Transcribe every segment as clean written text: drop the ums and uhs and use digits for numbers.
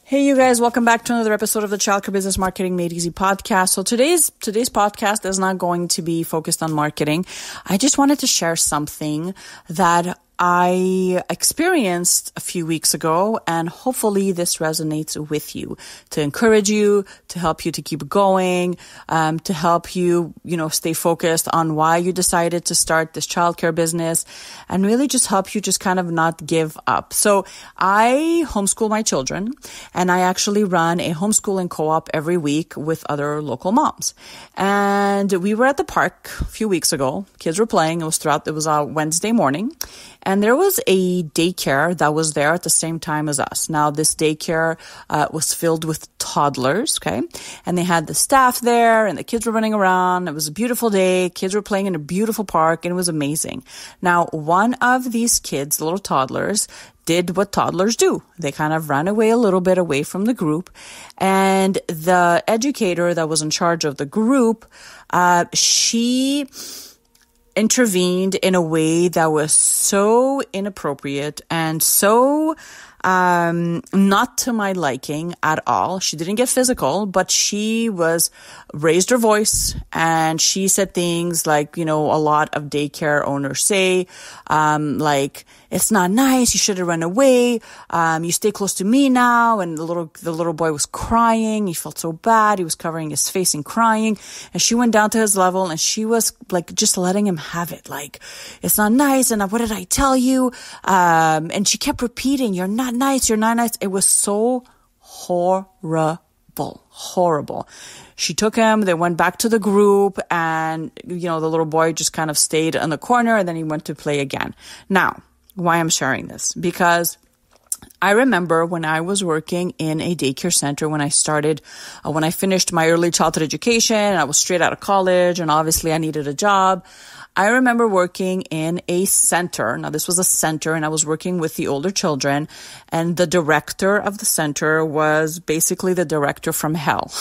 Hey, you guys, welcome back to another episode of the Childcare Business Marketing Made Easy podcast. So today's podcast is not going to be focused on marketing. I just wanted to share something that I experienced a few weeks ago, and hopefully this resonates with you, to encourage you, to help you to keep going, to help you, stay focused on why you decided to start this childcare business, and really just help you just kind of not give up. So I homeschool my children, and I actually run a homeschooling co-op every week with other local moms. And we were at the park a few weeks ago. Kids were playing. It was a Wednesday morning. And there was a daycare that was there at the same time as us. Now, this daycare was filled with toddlers, okay? And they had the staff there, and the kids were running around. It was a beautiful day. Kids were playing in a beautiful park, and it was amazing. Now, one of these kids, the little toddlers, did what toddlers do. They kind of ran away a little bit away from the group. And the educator that was in charge of the group, she intervened in a way that was so inappropriate and so not to my liking at all. She didn't get physical, but she raised her voice, and she said things like, a lot of daycare owners say, like, it's not nice, you should have run away, you stay close to me now. And the little boy was crying. He felt so bad. He was covering his face and crying. And she went down to his level, and she was like just letting him have it. Like, it's not nice. And what did I tell you? And she kept repeating, you're not nice. You're not nice. It was so horrible. She took him, they went back to the group, and, the little boy just kind of stayed in the corner, and then he went to play again. Now, why I'm sharing this? Because I remember when I was working in a daycare center, when I finished my early childhood education, I was straight out of college, and obviously I needed a job. I remember working in a center. Now, this was a center, and I was working with the older children, and the director of the center was basically the director from hell.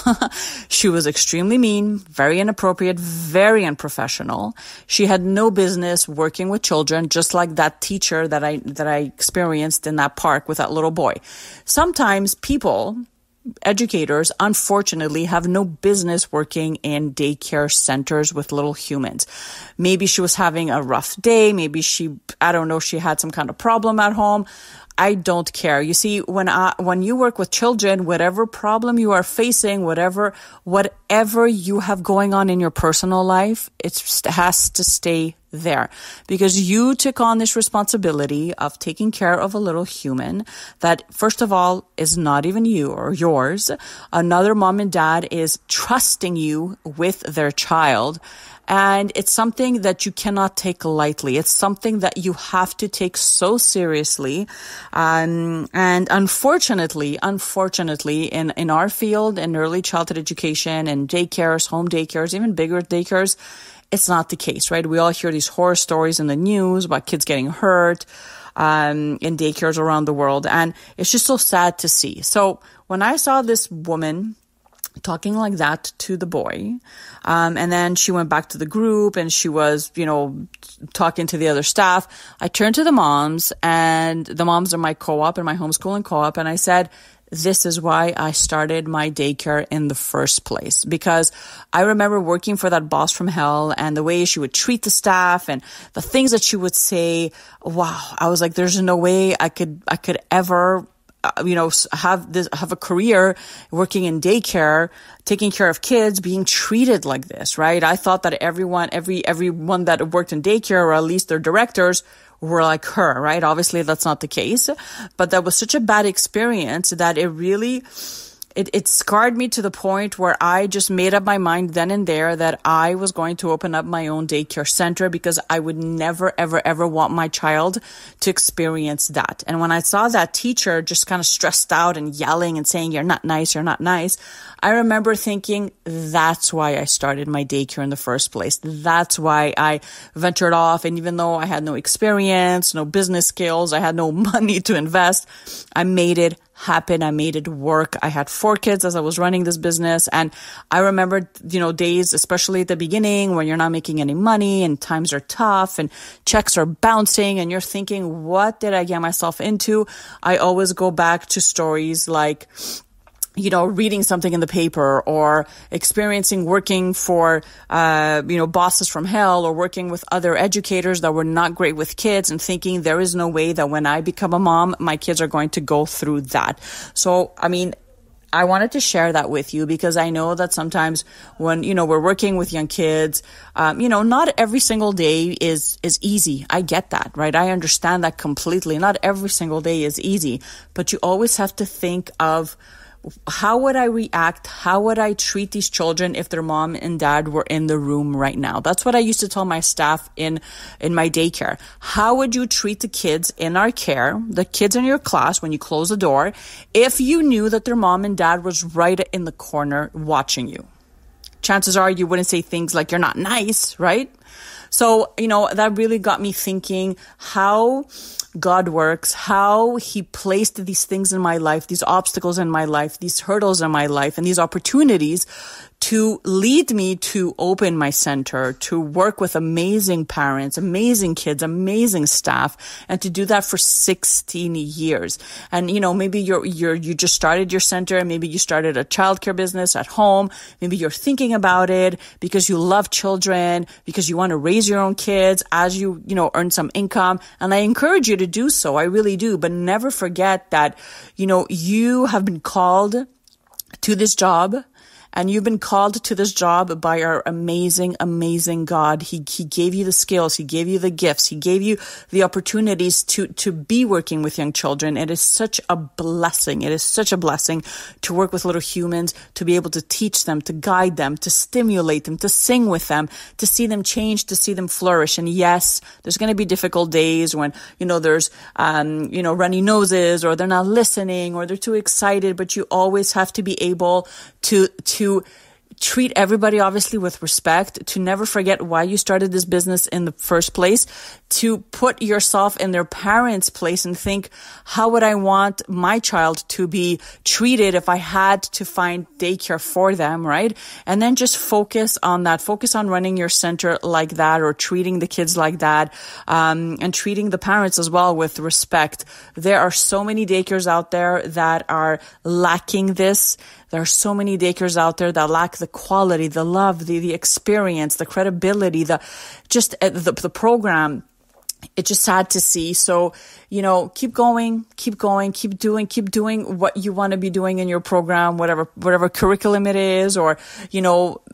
She was extremely mean, very inappropriate, very unprofessional. She had no business working with children, just like that teacher that I experienced in that park with that little boy. Sometimes educators, unfortunately, have no business working in daycare centers with little humans. Maybe she was having a rough day. Maybe she had some kind of problem at home. I don't care. You see, when you work with children, whatever problem you are facing, whatever you have going on in your personal life, it has to stay there, because you took on this responsibility of taking care of a little human that, first of all, is not even you or yours. Another mom and dad is trusting you with their child. And it's something that you cannot take lightly. It's something that you have to take so seriously. And unfortunately, in our field, in early childhood education and daycares, home daycares, even bigger daycares, it's not the case, right? We all hear these horror stories in the news about kids getting hurt in daycares around the world. And it's just so sad to see. So when I saw this woman talking like that to the boy, and then she went back to the group, and she was, talking to the other staff, I turned to the moms, and the moms are my co-op and my homeschooling co-op, and I said, this is why I started my daycare in the first place. Because I remember working for that boss from hell, and the way she would treat the staff and the things that she would say. Wow. I was like, there's no way I could ever have a career working in daycare, taking care of kids, being treated like this, right? I thought that everyone that worked in daycare, or at least their directors, were like her, right? Obviously, that's not the case. But that was such a bad experience that it really it scarred me to the point where I just made up my mind then and there that I was going to open up my own daycare center, because I would never, ever, ever want my child to experience that. And when I saw that teacher just kind of stressed out and yelling and saying, you're not nice, I remember thinking, that's why I started my daycare in the first place. That's why I ventured off. And even though I had no experience, no business skills, I had no money to invest, I made it happen. I made it work. I had 4 kids as I was running this business. And I remember, days, especially at the beginning when you're not making any money and times are tough and checks are bouncing and you're thinking, what did I get myself into? I always go back to stories like, reading something in the paper or experiencing working for, bosses from hell or working with other educators that were not great with kids and thinking there is no way that when I become a mom, my kids are going to go through that. So, I wanted to share that with you because I know that sometimes when, we're working with young kids, not every single day is easy. I get that, right? I understand that completely. Not every single day is easy, but you always have to think of how would I react? How would I treat these children if their mom and dad were in the room right now? That's what I used to tell my staff in my daycare. How would you treat the kids in our care, the kids in your class when you close the door, if you knew that their mom and dad was right in the corner watching you? Chances are you wouldn't say things like, you're not nice, right? So, that really got me thinking how God works, how he placed these things in my life, these obstacles in my life, these hurdles in my life, and these opportunities to lead me to open my center, to work with amazing parents, amazing kids, amazing staff, and to do that for 16 years. And, maybe you just started your center, and maybe you started a childcare business at home. Maybe you're thinking about it because you love children, because you want to raise your own kids as you earn some income. And I encourage you to do so. I really do. But never forget that, you have been called to this job. And you've been called to this job by our amazing, amazing God. He gave you the skills. He gave you the gifts. He gave you the opportunities to be working with young children. It is such a blessing. It is such a blessing to work with little humans, to be able to teach them, to guide them, to stimulate them, to sing with them, to see them change, to see them flourish. And yes, there's going to be difficult days when, there's, runny noses or they're not listening or they're too excited, but you always have to be able to treat everybody obviously with respect, to never forget why you started this business in the first place, to put yourself in their parents' place and think, how would I want my child to be treated if I had to find daycare for them, right? And then just focus on that, focus on running your center like that or treating the kids like that, and treating the parents as well with respect. There are so many daycares out there that are lacking this. There are so many daycares out there that lack the quality, the love, the experience, the credibility, the program. It's just sad to see. So, keep going, keep doing what you want to be doing in your program, whatever curriculum it is, or,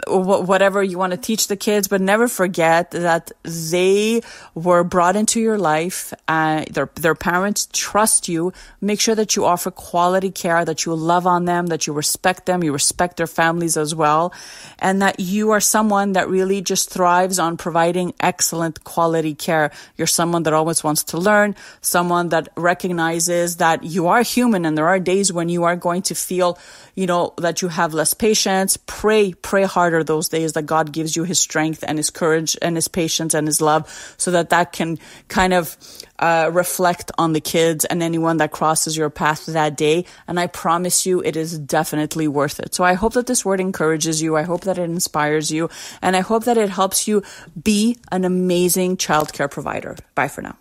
whatever you want to teach the kids, but never forget that they were brought into your life. Their parents trust you. Make sure that you offer quality care, that you love on them, that you respect them, you respect their families as well, and that you are someone that really just thrives on providing excellent quality care. You're someone that always wants to learn, someone that recognizes that you are human and there are days when you are going to feel, that you have less patience. Pray harder those days that God gives you his strength and his courage and his patience and his love so that can kind of reflect on the kids and anyone that crosses your path that day. And I promise you, it is definitely worth it. So I hope that this word encourages you. I hope that it inspires you. And I hope that it helps you be an amazing childcare provider. Bye for now.